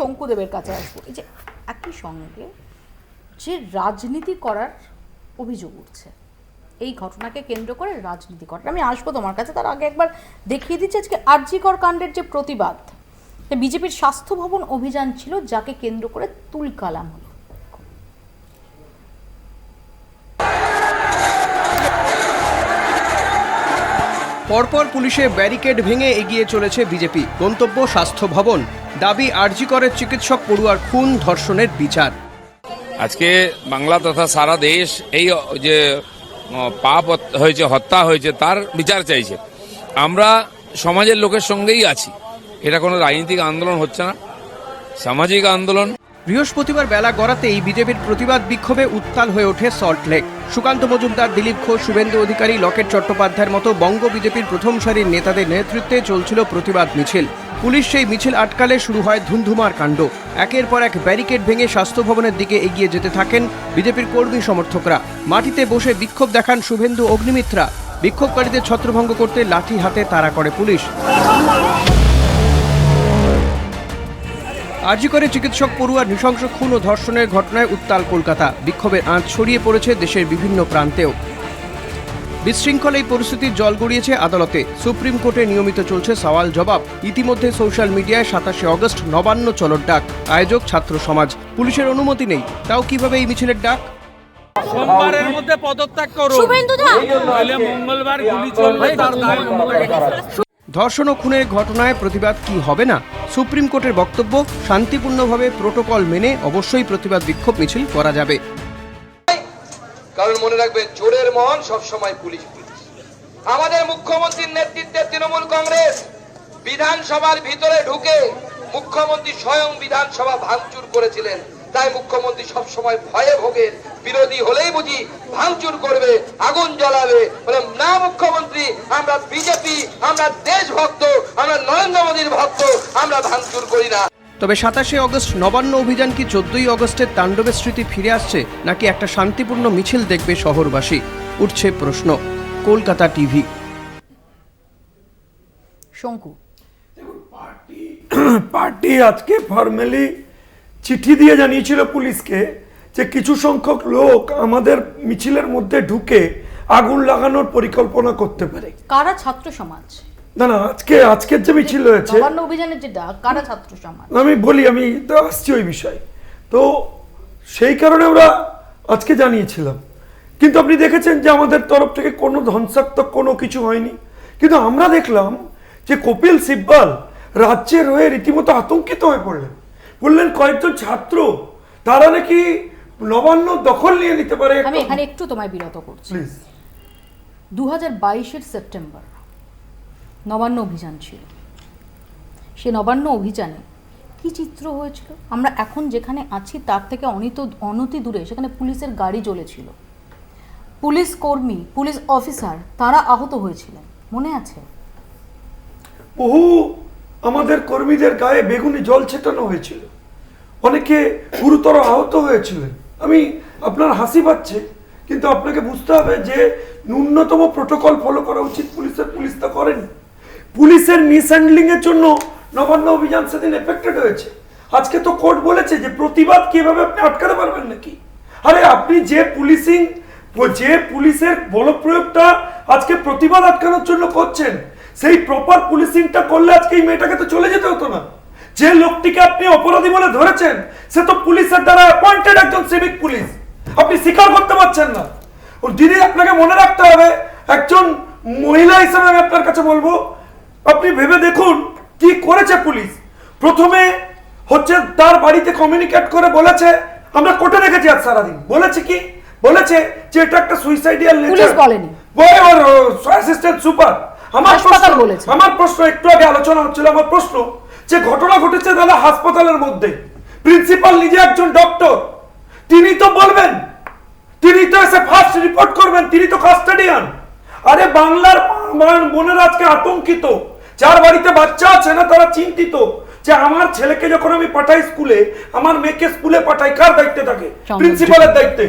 শঙ্কুদেবের কাছে আসবো। এই যে একই সঙ্গে যে রাজনীতি করার অভিযোগ উঠছে, এই ঘটনাকে কেন্দ্র করে রাজনীতি করার, আমি আসবো তোমার কাছে, তার আগে একবার দেখিয়ে দিচ্ছি আজকে আরজিকর কাণ্ডের যে প্রতিবাদ, বিজেপির স্বাস্থ্য ভবন অভিযান ছিল, যাকে কেন্দ্র করে তুলকালাম হলো। পরপর পুলিশে ব্যারিকেড ভেঙে এগিয়ে চলেছে বিজেপি। গন্তব্য স্বাস্থ্য ভবন, দাবি আরজিকরের চিকিৎসক পড়ুয়ার খুন ধর্ষণের বিচার। আজকে বাংলা তথা সারা দেশ এই যে পাপ হয়েছে, হত্যা হয়েছে, তার বিচার চাইছে। আমরা সমাজের লোকের সঙ্গেই আছি। এটা কোনো রাজনৈতিক আন্দোলন হচ্ছে না, সামাজিক আন্দোলন। বৃহস্পতিবার বেলা গড়াতেই বিজেপির প্রতিবাদ বিক্ষোভে উত্তাল হয়ে ওঠে সল্টলেক। সুকান্ত মজুমদার, দিলীপ ঘোষ, শুভেন্দু অধিকারী, লকেট চট্টোপাধ্যায়ের মতো বঙ্গ বিজেপির প্রথম সারির নেতাদের নেতৃত্বে চলছিল প্রতিবাদ মিছিল। পুলিশ সেই মিছিল আটকালে শুরু হয় ধুন্ধুমার কাণ্ড। একের পর এক ব্যারিকেড ভেঙে স্বাস্থ্য ভবনের দিকে এগিয়ে যেতে থাকেন বিজেপির কর্মী সমর্থকরা। মাটিতে বসে বিক্ষোভ দেখান শুভেন্দু অগ্নিমিত্রা। বিক্ষোভকারীদের ছত্রভঙ্গ করতে লাঠি হাতে তাড়া করে পুলিশ। আরজিকরে চিকিৎসক পড়ুয়ার নৃশংস খুন ও ধর্ষণের ঘটনায় উত্তাল কলকাতা। বিক্ষোভের আঁচ ছড়িয়ে পড়েছে দেশের বিভিন্ন প্রান্তেও। বিশৃঙ্খল এই পরিস্থিতির জল গড়িয়েছে আদালতে। সুপ্রিম কোর্টে নিয়মিত চলছে সওয়াল জবাব। ইতিমধ্যে সোশ্যাল মিডিয়ায় 27 আগস্ট নবান্ন চলোর ডাক, আয়োজক ছাত্র সমাজ। পুলিশের অনুমতি নেই, তাও কিভাবে এই মিছিলের ডাক? সোমবারের মধ্যে পদত্যাগ করো, নইলে মঙ্গলবার গুলি চলবে, তার দায় ধর্ষণ ও খুনের ঘটনায় প্রতিবাদ কি হবে না? সুপ্রিম কোর্টের বক্তব্য, শান্তিপূর্ণভাবে প্রোটোকল মেনে অবশ্যই প্রতিবাদ বিক্ষোভ মিছিল করা যাবে। কারণ মনে রাখবেন, চোরের মহল সবসময় পুলিশ পুলিশ। আমাদের মুখ্যমন্ত্রীর নেতৃত্বে তৃণমূল কংগ্রেস বিধানসভার ভিতরে ঢুকে মুখ্যমন্ত্রী স্বয়ং বিধানসভা ভাঙচুর করেছিলেন। তাই মুখ্যমন্ত্রী সবসময় ভয়ে ভোগেন, বিরোধী হলেই বুঝি ভাঙচুর করবে, আগুন জ্বালাবে। না মুখ্যমন্ত্রী, আমরা বিজেপি, আমরা দেশভক্ত, আমরা নরেন্দ্র মোদীর ভক্ত, আমরা ভাঙচুর করি না। তবে 27 আগস্ট নবান্ন অভিযান কি 14ই আগস্টের তাণ্ডবের স্মৃতি ফিরে আসছে, নাকি একটা শান্তিপূর্ণ মিছিল দেখবে শহরবাসী? উঠছে প্রশ্ন। কলকাতা টিভি। শঙ্কু, পার্টি আজকে ফর্মালি চিঠি দিয়ে জানিয়েছিল পুলিশকে যে কিছু সংখ্যক লোক আমাদের মিছিলের মধ্যে ঢুকে আগুন লাগানোর পরিকল্পনা করতে পারে। কারা? ছাত্র সমাজ? না, আজকের যে মিছিল হয়েছে নবান্ন অভিযানের যে ডাক, কারা? ছাত্র সমাজ। আমি তো আসছি ওই বিষয়। তো সেই কারণে আমরা আজকে জানিয়েছিলাম, কিন্তু আপনি দেখেছেন যে আমাদের তরফ থেকে কোনো ধ্বংসাত্মক কোনো কিছু হয়নি। কিন্তু আমরা দেখলাম যে কপিল সিব্বল রাজ্যের হয়ে রীতিমতো আতঙ্কিত হয়ে পড়লেন। বললেন কয়েকজন ছাত্র তারা নাকি নবান্ন দখল নিয়ে নিতে পারে। আমি এখানে একটু তোমায় বিরত করছি। 2022-এর সেপ্টেম্বর নবান্ন অভিযান ছিল। সে নবান্ন অভিযানে কি চিত্র হয়েছিল? আমরা এখন যেখানে আছি তার থেকে অনতি দূরে সেখানে পুলিশের গাড়ি জ্বলেছিল, পুলিশ কর্মী, পুলিশ অফিসার তারা আহত হয়েছিলেন, মনে আছে? বহু আমাদের কর্মীদের গায়ে বেগুনি জল ছেটানো হয়েছিল, অনেকে গুরুতর আহত হয়েছিলেন। আমি আপনার হাসি পাচ্ছে, কিন্তু আপনাকে বুঝতে হবে যে ন্যূনতম প্রোটোকল ফলো করা উচিত পুলিশের। পুলিশ তা করেনি। পুলিশের মিসহ্যান্ডলিং এর জন্য নবান্ন অভিযান সেদিন এফেক্টেড হয়েছে। আজকে তো কোর্ট বলেছে যে প্রতিবাদ কিভাবে আপনি আটকাতে পারবেন নাকি? আরে আপনি যে পুলিশের বলপ্রয়োগটা আজকে প্রতিবাদ আটকানোর জন্য করছেন, সেই প্রপার পুলিশিংটা করলে আজকে এই মেয়েটাকে তো চলে যেতে হতো না। যে লোকটিকে আপনি অপরাধী বলে ধরেছেন সে তো পুলিশের দ্বারা অ্যাপয়েন্টেড একজন সিভিক পুলিশ। আপনি স্বীকার করতে পারছেন না। ও দিদি, আপনাকে মনে রাখতে হবে, একজন মহিলা হিসেবে আমি আপনার কাছে বলবো, আপনি ভেবে দেখুন কি করেছে পুলিশ। প্রথমে হচ্ছে তার বাড়িতে কমিউনিকেট করে বলেছে, আমরা কোর্টে রেখেছি আজ সারাদিন, বলেছে কি বলেছে যে এটা একটা সুইসাইডিয়াল নেচার। পুলিশ বলেনি, অ্যাসিস্ট্যান্ট সুপার। আমার প্রশ্ন একটু আগে আলোচনা হচ্ছিল, আমার প্রশ্ন যে ঘটনা ঘটেছে দাদা হাসপাতালের মধ্যে, প্রিন্সিপাল নিজে একজন ডক্টর, তিনি তো বলবেন, তিনি তো এসে ফার্স্ট রিপোর্ট করবেন, তিনি তো কাস্টোডিয়ান। আরে বাংলার বোনেরা আজকে আতঙ্কিত, যার বাড়িতে বাচ্চা আছে না তারা চিন্তিত যে আমার ছেলেকে যখন আমি পাঠাই স্কুলে, আমার মেয়েকে স্কুলে পাঠাই, কার দায়িত্বে থাকে? প্রিন্সিপালের দায়িত্বে।